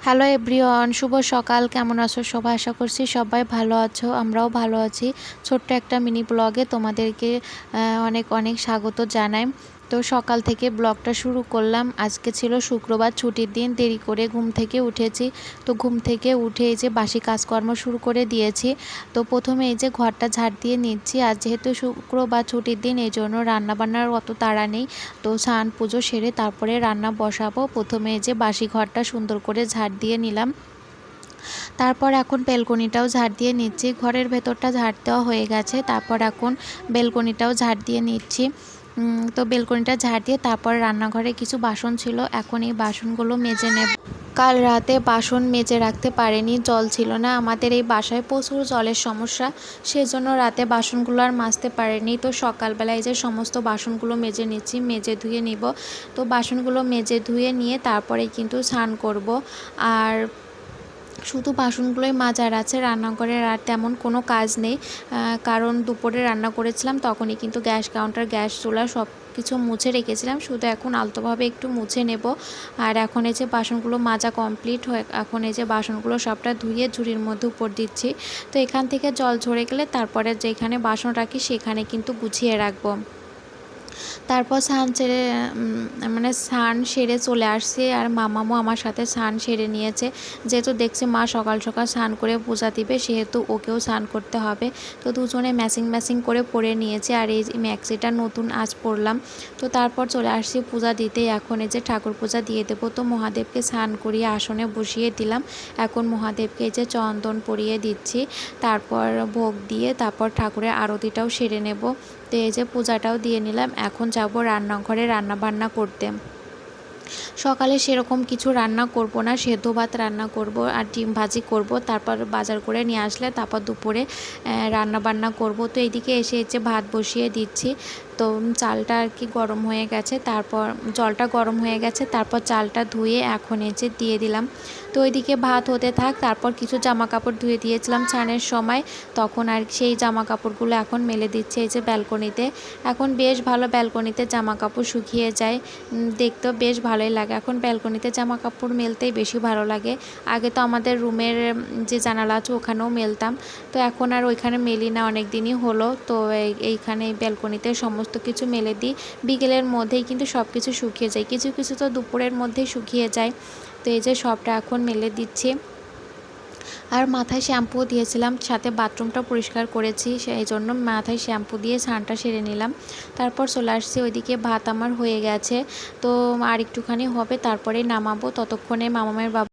Hello everyone, শুভ সকাল। কেমন আছো সবাই? আশা করছি সবাই ভালো আছো, আমরাও ভালো আছি। ছোট্ট একটা মিনি ব্লগে তোমাদেরকে অনেক অনেক স্বাগত জানাই। তো সকাল থেকে ব্লগটা শুরু করলাম। আজকে ছিল শুক্রবার, ছুটির দিন। দেরি করে ঘুম থেকে উঠেছি। তো ঘুম থেকে উঠে এই যে বাসি কাজকর্ম শুরু করে দিয়েছি। তো প্রথমে এই যে ঘরটা ঝাড় দিয়ে নিচ্ছি। আর যেহেতু শুক্রবার ছুটির দিন, এই জন্য রান্নাবান্নার অত তাড়া নেই। তো স্নান পুজো সেরে তারপরে রান্না বসাবো। প্রথমে এই যে বাসি ঘরটা সুন্দর করে ঝাড় দিয়ে নিলাম। তারপর এখন বেলকনিটাও ঝাড় দিয়ে নিচ্ছি। ঘরের ভেতরটা ঝাড় দেওয়া হয়ে গেছে। তারপর এখন বেলকনিটাও ঝাড় দিয়ে নিচ্ছি। তো বেলকনিটা ঝাড় দিয়ে তারপর রান্নাঘরে কিছু বাসন ছিল, এখন এই বাসনগুলো মেজে নেব। কাল রাতে বাসন মেজে রাখতে পারিনি, জল ছিল না। আমাদের এই বাসায় প্রচুর জলের সমস্যা, সেজন্য রাতে বাসনগুলো আর মাজতে পারিনি। তো সকালবেলায় যে সমস্ত বাসনগুলো মেজে নিচ্ছি, মেজে ধুয়ে নিব। তো বাসনগুলো মেজে ধুয়ে নিয়ে তারপরে কিন্তু স্নান করব। আর শুধু বাসনগুলোই মাজার আছে, রান্নাঘরের আর তেমন কোনো কাজ নেই। কারণ দুপুরে রান্না করেছিলাম, তখনই কিন্তু গ্যাস কাউন্টার, গ্যাস চুলা সব কিছু মুছে রেখেছিলাম। শুধু এখন আলতোভাবে একটু মুছে নেব। আর এখন এই যে বাসনগুলো মাজা কমপ্লিট হয়ে, এখন এই যে বাসনগুলো সবটা ধুয়ে ঝুড়ির মধ্যে উপর দিচ্ছি। তো এখান থেকে জল ঝরে গেলে তারপরে যেখানে বাসন রাখি সেখানে কিন্তু গুছিয়ে রাখবো। তারপর স্নান সেরে চলে আসছি। আর মামামও আমার সাথে স্নান সেরে নিয়েছে। যেহেতু দেখছি মা সকাল সকাল স্নান করে পূজা দিবে, সেহেতু ওকেও স্নান করতে হবে। তো দুজনে ম্যাচিং করে পরে নিয়েছে। আর এই ম্যাক্সিটা নতুন আজ পরলাম। তো তারপর চলে আসছি পূজা দিতে। এখন এই যে ঠাকুর পূজা দিয়ে দেবো। তো মহাদেবকে স্নান করিয়ে আসনে বসিয়ে দিলাম। এখন মহাদেবকে এই যে চন্দন পরিয়ে দিচ্ছি। তারপর ভোগ দিয়ে তারপর ঠাকুরের আরতিটাও সেরে নেব। তো এই যে পূজাটাও দিয়ে নিলাম। এখন যাব রান্নাঘরে রান্না বান্না করতে। সকালে সেরকম কিছু রান্না করব না, সেদ্ধ ভাত রান্না করব আর ডিম ভাজি করব। তারপর বাজার করে নিয়ে আসলে তারপর দুপুরে রান্না বান্না করব। তো এইদিকে এসে ভাত বসিয়ে দিচ্ছি। তো চালটা আর কি গরম হয়ে গেছে, তারপর জলটা গরম হয়ে গেছে, তারপর চালটা ধুয়ে এখন দিয়ে দিলাম। তো ওইদিকে ভাত হতে থাক। তারপর কিছু জামা কাপড় ধুয়ে দিয়েছিলাম স্নানের সময়, তখন আর সেই জামা কাপড়গুলো এখন মেলে দিচ্ছে এই যে ব্যালকনিতে। এখন বেশ ভালো ব্যালকনিতে জামা কাপড় শুকিয়ে যায়, দেখতেও বেশ ভালোই লাগে। এখন ব্যালকনিতে জামা কাপড় মেলতেই বেশি ভালো লাগে। আগে তো আমাদের রুমের যে জানালা আছে ওখানেও মেলতাম, তো এখন আর ওইখানে মেলি না, অনেক দিনই হলো। তো এইখানে ব্যালকনিতে সমস্ত কিছু মেলে দিই। বিকেলের মধ্যেই কিন্তু সব কিছু শুকিয়ে যায়, কিছু কিছু তো দুপুরের মধ্যেই শুকিয়ে যায়। তো এই যে সবটা এখন মেলে দিচ্ছি। আর মাথায় শ্যাম্পু দিয়েছিলাম, সাথে বাথরুমটা পরিষ্কার করেছি, সেই জন্য মাথায় শ্যাম্পু দিয়ে স্নানটা সেরে নিলাম। তারপর চলে আসছি ওইদিকে। ভাত আমার হয়ে গেছে, তো আর একটুখানি হবে, তারপরে নামাবো। ততক্ষণে মামামের বাবা